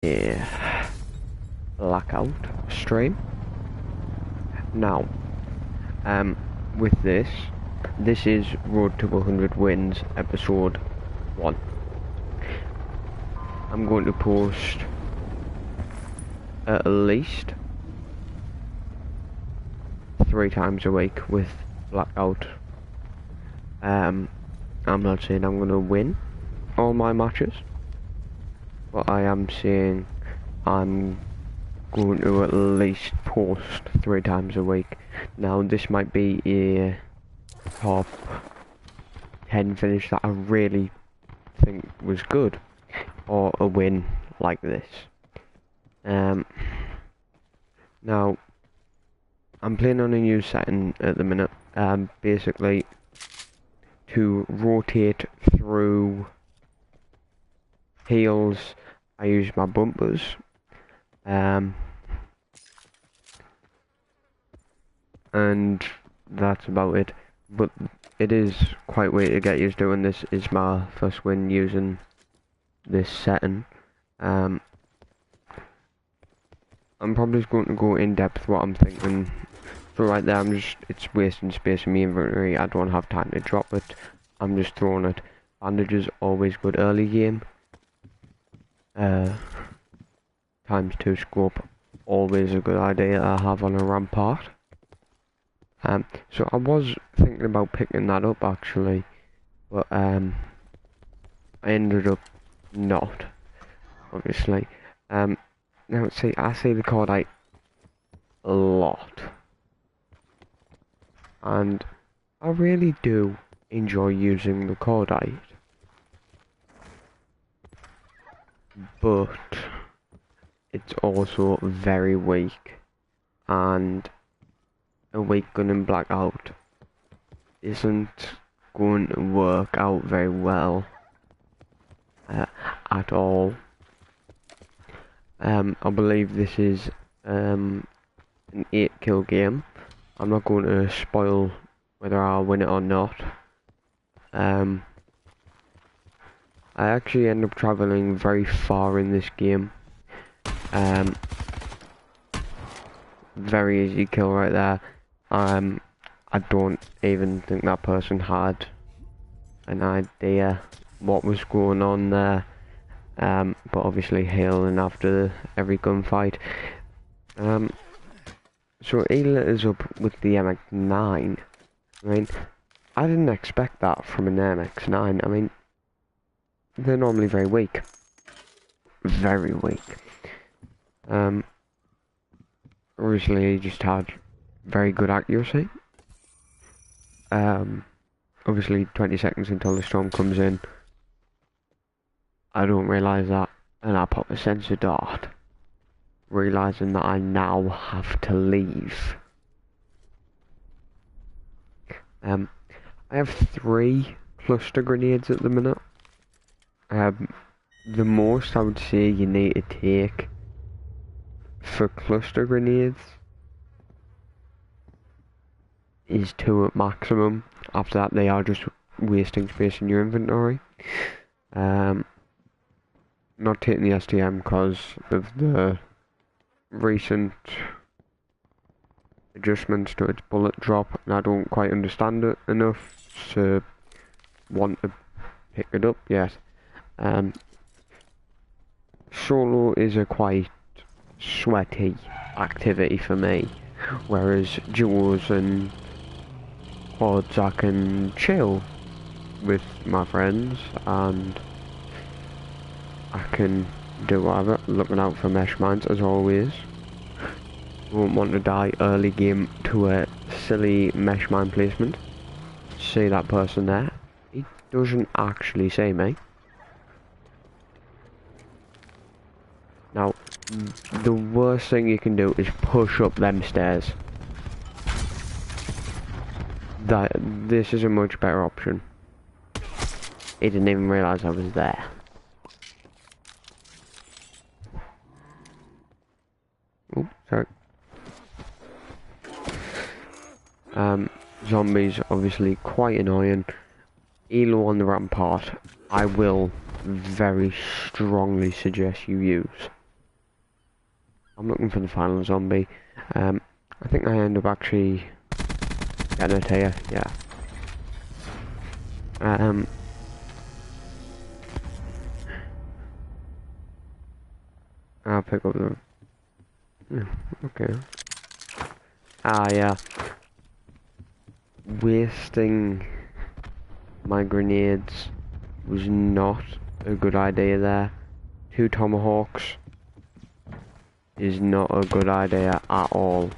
a blackout stream. Now, with this is Road to 100 Wins episode 1. I'm going to post at least 3 times a week with blackout. I'm not saying I'm going to win all my matches, but I am saying I'm going to at least post 3 times a week. Now this might be a top 10 finish that I really think was good, or a win like this. Now I'm playing on a new setting at the minute, basically to rotate through heels I use my bumpers, and that's about it. But it is quite weird to get used to, and this is my first win using this setting. I'm probably just going to go in depth what I'm thinking. So right there, it's wasting space in my inventory. I don't have time to drop it. I'm just throwing it. Bandages always good early game. ×2 scope, always a good idea to have on a rampart. So I was thinking about picking that up actually, but I ended up not, obviously. Now see, I see the cordite a lot, and I really do enjoy using the cordite, but it's also very weak, and a weak gun in blackout isn't going to work out very well at all. I believe this is an 8-kill game. I'm not going to spoil whether I'll win it or not. I actually end up travelling very far in this game. Very easy kill right there. I don't even think that person had an idea what was going on there. But obviously hailing after every gunfight. So he lit us up with the MX-9. I mean, I didn't expect that from an MX-9. I mean, they're normally very weak. Very weak. Originally he just had very good accuracy. Obviously 20 seconds until the storm comes in, I don't realise that, and I pop a sensor dart, realising that I now have to leave. I have 3 cluster grenades at the minute. The most I would say you need to take for cluster grenades is 2 at maximum. After that they are just wasting space in your inventory. Not taking the STM because of the recent adjustments to its bullet drop, and I don't quite understand it enough to want to pick it up yet. Solo is a quite sweaty activity for me, whereas duos and quads I can chill with my friends and I can do whatever, looking out for mesh mines as always. Won't want to die early game to a silly mesh mine placement. See that person there? He doesn't actually see me. Now, the worst thing you can do is push up them stairs. This is a much better option. He didn't even realise I was there. Oh, sorry. Zombies obviously quite annoying. Elo on the rampart, I will very strongly suggest you use. I'm looking for the final zombie. I think I end up actually getting it here, yeah. I'll pick up the... yeah, okay. Ah, yeah. Wasting my grenades was not a good idea there. 2 tomahawks is not a good idea at all.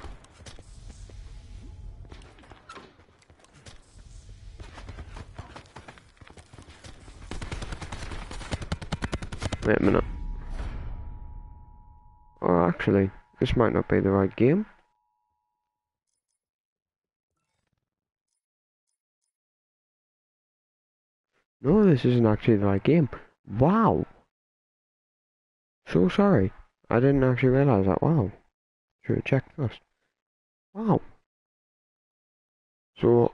Wait a minute. Oh, actually, this might not be the right game. No, this isn't actually the right game. Wow. So sorry. I didn't actually realise that. Wow. Should have checked first. Wow. So,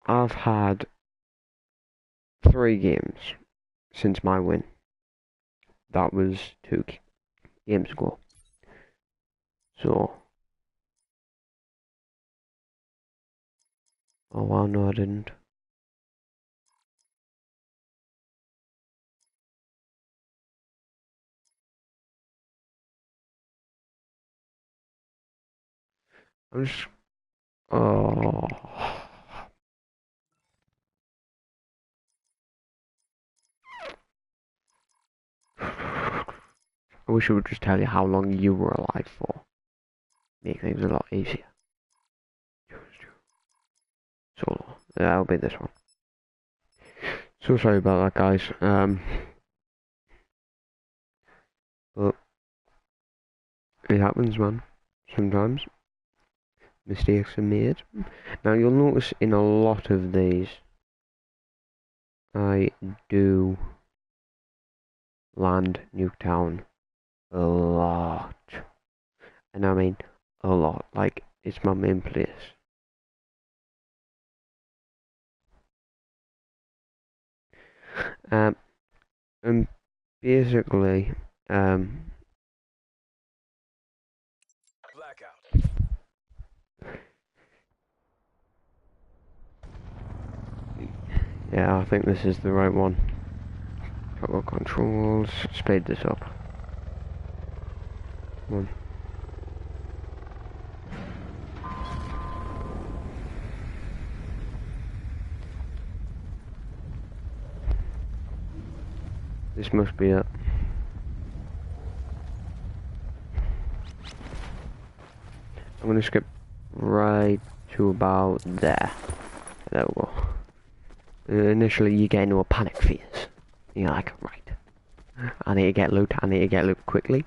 I've had 3 games since my win. That was 2 games ago. So, oh wow, no I didn't. I'm just, oh. I wish I would just tell you how long you were alive for. Make things a lot easier. So, that'll be this one. So sorry about that, guys. But it happens, man. Sometimes mistakes are made. Now you'll notice in a lot of these, I do land Nuketown a lot, and I mean a lot. Like it's my main place. And basically, blackout. yeah, I think this is the right one. Toggle controls, speed this up. Come on. This must be it. I'm gonna skip right to about there. There we go. Initially, you get into a panic phase. You're like, right, I need to get loot. I need to get loot quickly.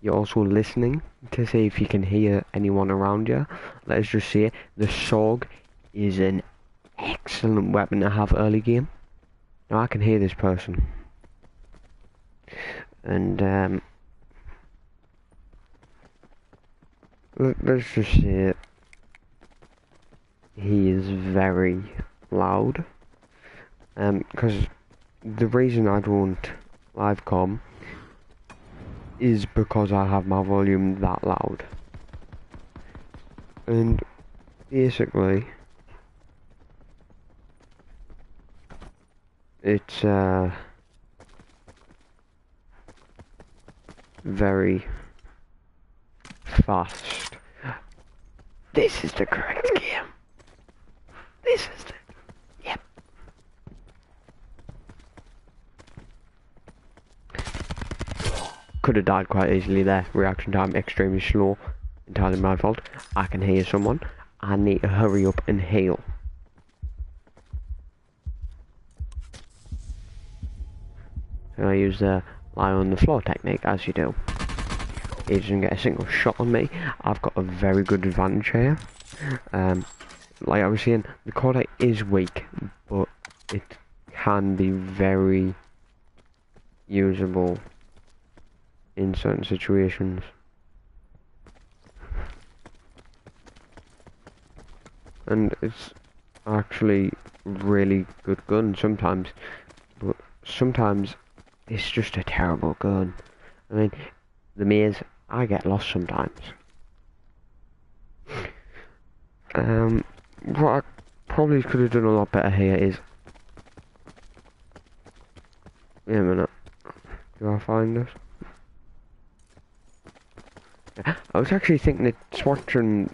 You're also listening to see if you can hear anyone around you. Let's just say the SOG is an excellent weapon to have early game. Now I can hear this person, and let's just say he is very loud. Because the reason I don't live com is because I have my volume that loud. And basically, it's very fast. This is the correct game. This is the... Yep. Could have died quite easily there. Reaction time extremely slow. Entirely my fault. I can hear someone. I need to hurry up and heal. So I use the lie on the floor technique, as you do. He doesn't get a single shot on me. I've got a very good advantage here. Like I was saying, the quarter is weak, but it can be very usable in certain situations. And it's actually really good gun sometimes, but sometimes it's just a terrible gun. I mean, the maze, I get lost sometimes. What I probably could have done a lot better here is... Wait a minute. Do I find it? I was actually thinking of swapping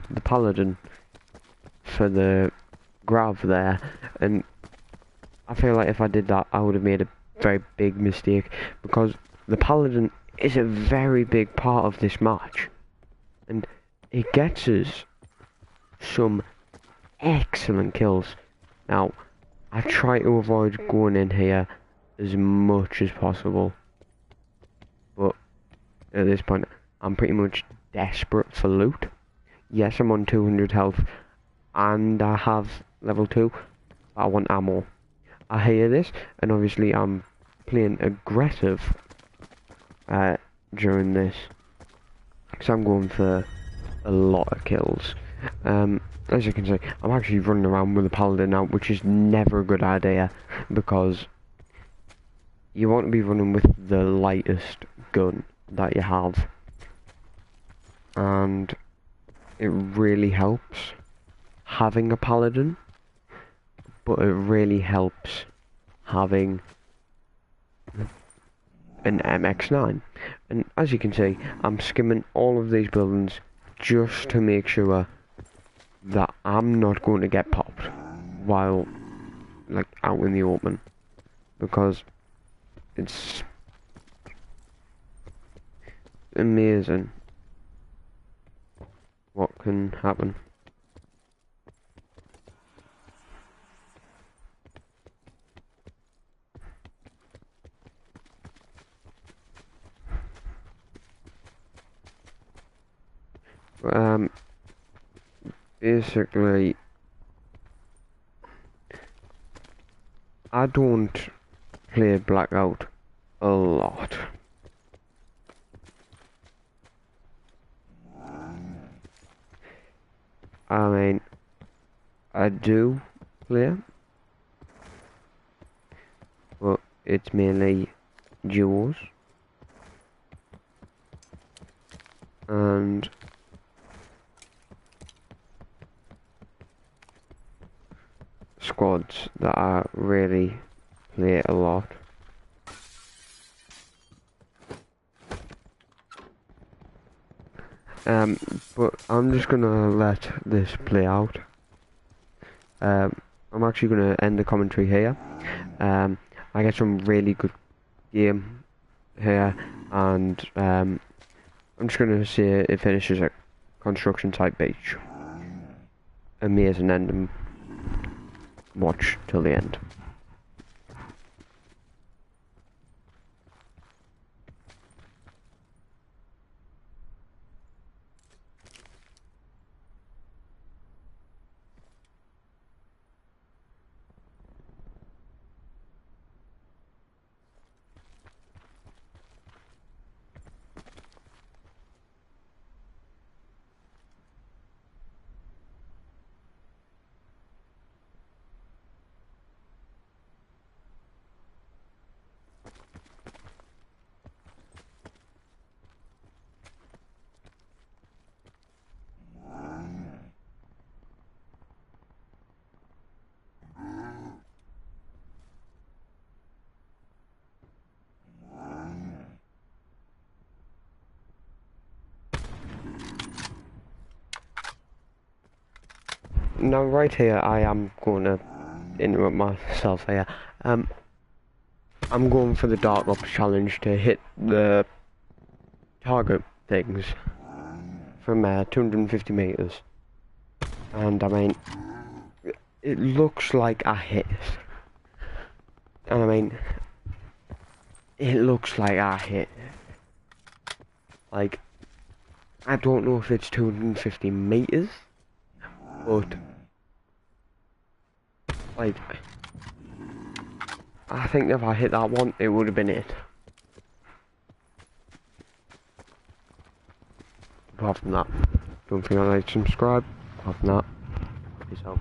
the paladin for the grav there, and I feel like if I did that, I would have made a very big mistake, because the paladin is a very big part of this match, and it gets us some excellent kills. Now, I try to avoid going in here as much as possible, but at this point, I'm pretty much desperate for loot. Yes, I'm on 200 health, and I have level 2, but I want ammo. I hear this, and obviously I'm playing aggressive during this, so I'm going for a lot of kills. As you can see, I'm actually running around with a paladin now, which is never a good idea, because you want to be running with the lightest gun that you have, and it really helps having a paladin, but it really helps having an MX9. And as you can see, I'm skimming all of these buildings just to make sure that I'm not going to get popped while like out in the open, because it's amazing what can happen. Basically, I don't play blackout a lot. I mean, I do play, but it's mainly duos and squads that I really play a lot. But I'm just gonna let this play out. I'm actually gonna end the commentary here. I get some really good game here, and I'm just gonna say it finishes at construction site beach. Amazing ending. Watch till the end. Now right here, I am going to interrupt myself here. I'm going for the Dark Ops challenge to hit the target things from 250 meters. And I mean, it looks like I hit it. And I mean, it looks like I hit it. Like, I don't know if it's 250 meters, but like, I think if I hit that one, it would have been it. Apart from that, don't forget to like, subscribe. Apart from that, peace out.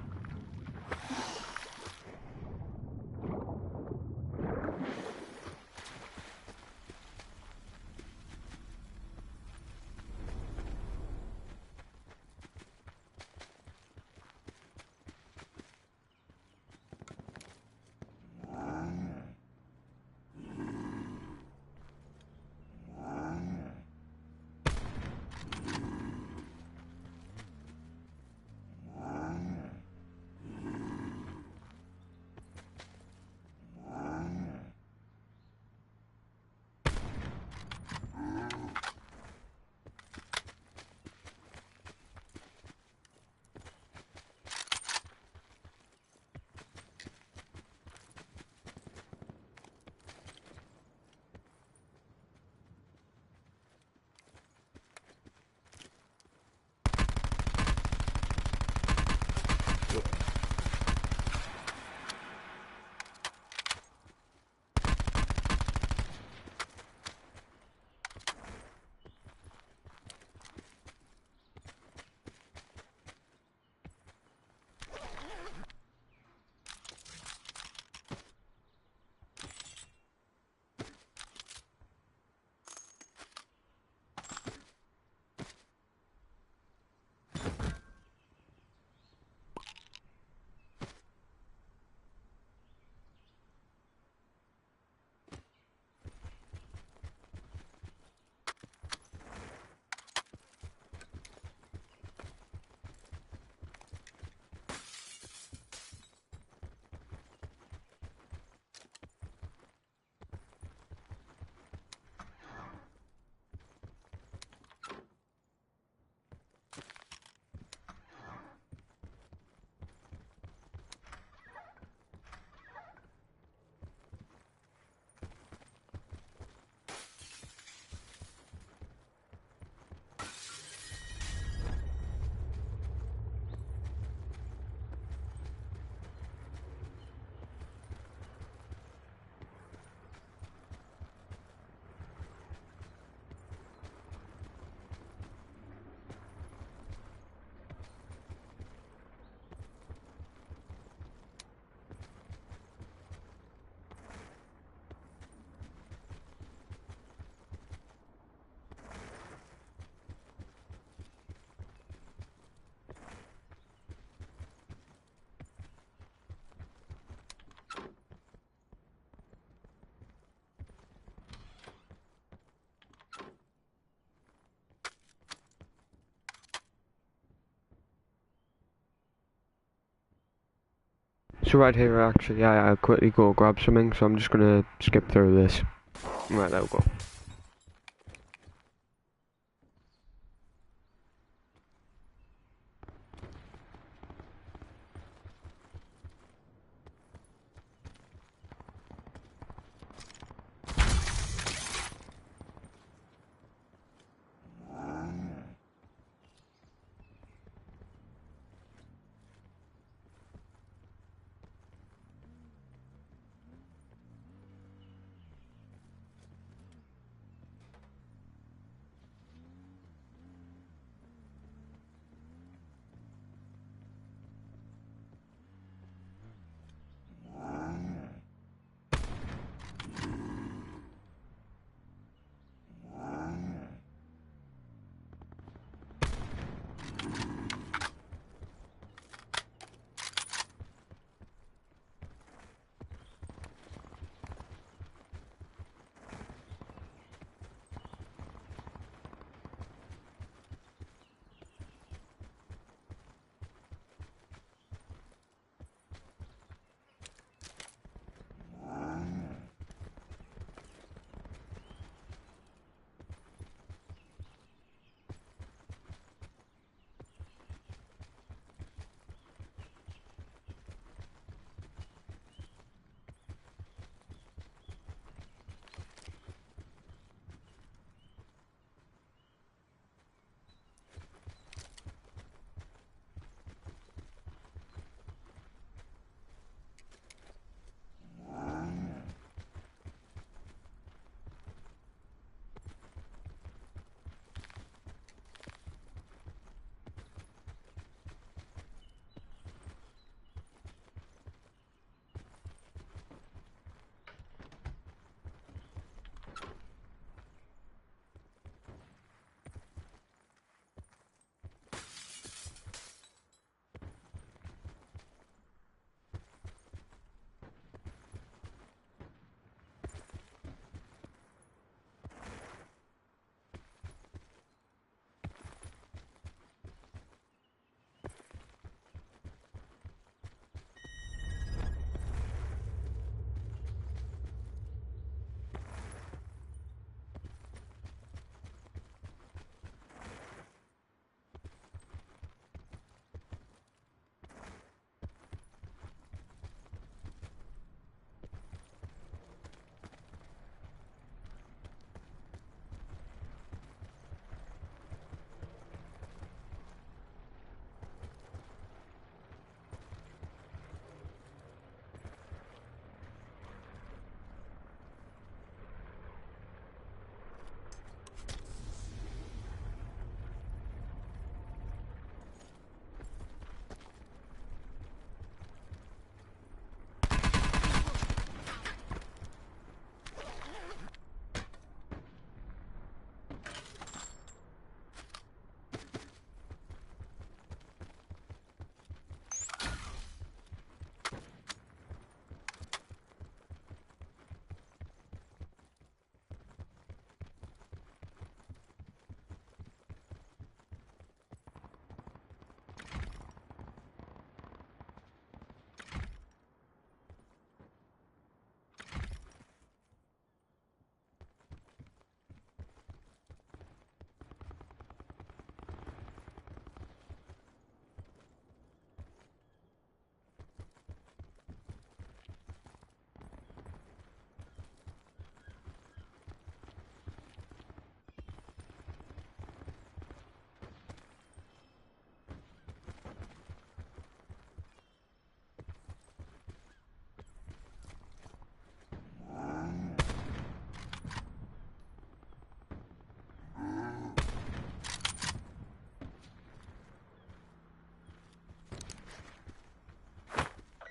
So right here, actually, I'll quickly go grab something, so I'm just gonna skip through this. Right, there we go.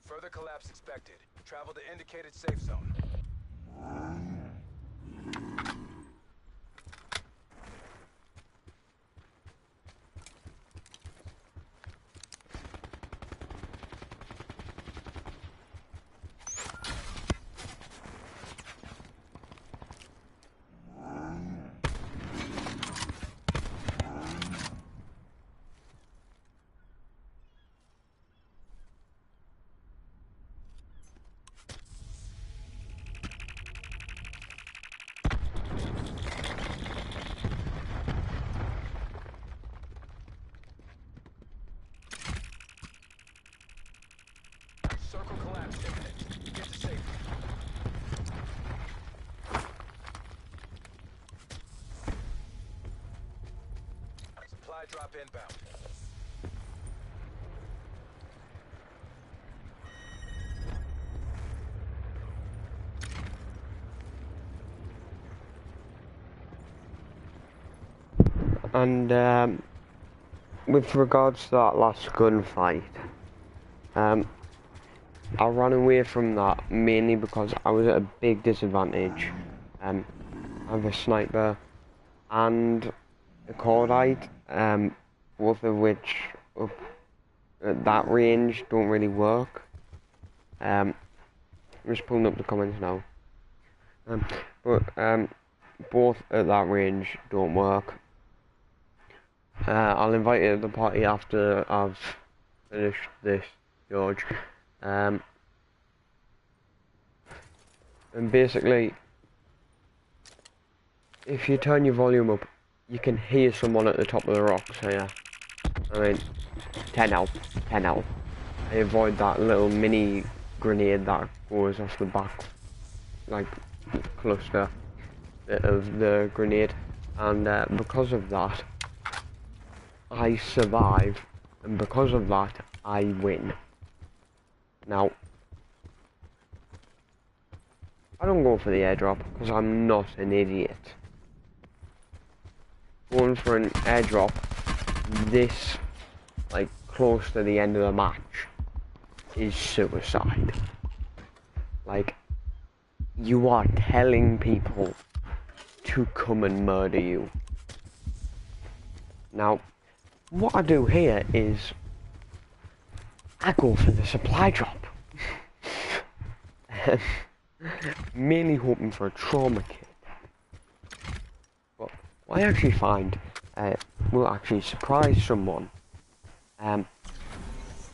Further collapse expected. Travel to indicated safe zone. Airdrop inbound. And with regards to that last gunfight, I ran away from that mainly because I was at a big disadvantage. I have a sniper and a cordite, both of which up at that range don't really work. I'm just pulling up the comments now. But both at that range don't work. I'll invite you to the party after I've finished this, George. And basically, if you turn your volume up, you can hear someone at the top of the rocks here. I mean, 10 out, 10 out. I avoid that little mini grenade that goes off the back, like, cluster bit of the grenade. And because of that, I survive, and because of that, I win. Now, I don't go for the airdrop because I'm not an idiot. Going for an airdrop this, like, close to the end of the match is suicide. Like, you are telling people to come and murder you. Now, what I do here is I go for the supply drop. Mainly hoping for a trauma kit. But what I actually find will actually surprise someone.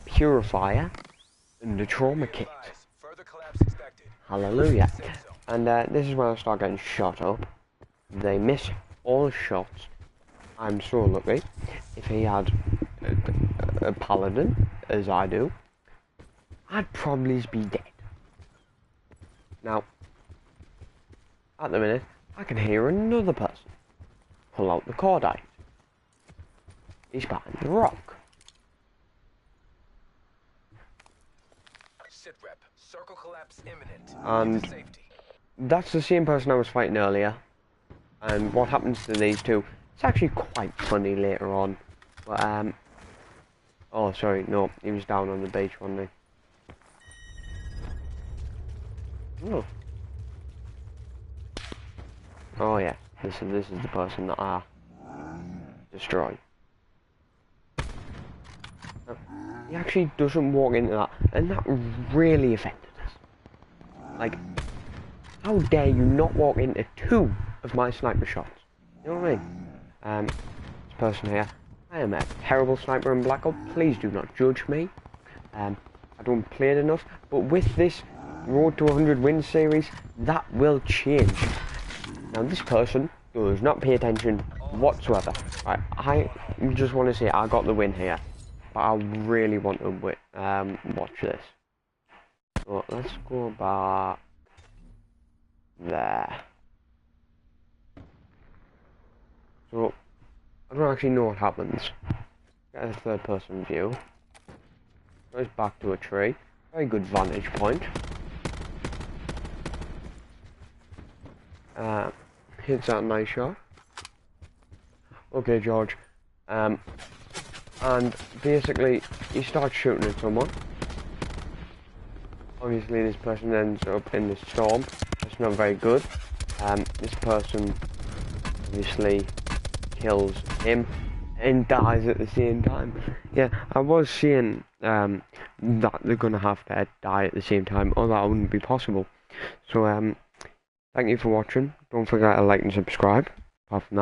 Purifier and the trauma kit. Further collapse expected. Hallelujah. And this is when I start getting shot up. They miss all shots. I'm so lucky. If he had a paladin, as I do, I'd probably be dead. Now, at the minute, I can hear another person pull out the cordite. He's behind the rock. Sit rep. Circle collapse imminent. And Safety. that's the same person I was fighting earlier. And what happens to these two? It's actually quite funny later on. But oh sorry, no, he was down on the beach, wasn't he? Oh. Oh yeah, this is the person that I destroy. He actually doesn't walk into that, and that really affected us. Like, how dare you not walk into 2 of my sniper shots? You know what I mean? This person here, I am a terrible sniper in blackout. Please do not judge me. I don't play it enough, but with this Road to 100 wins series, that will change. Now this person does not pay attention whatsoever. I just want to say I got the win here, but I really want to watch this. So let's go back there. So I don't actually know what happens. Get a third person view. Goes back to a tree. Very good vantage point. Hits that nice shot. Okay, George. And basically, he starts shooting at someone. Obviously, this person ends up in the storm. That's not very good. This person obviously kills him and dies at the same time. Yeah, I was saying that they're gonna have to die at the same time, or that wouldn't be possible. So thank you for watching. Don't forget to like and subscribe. Apart from that.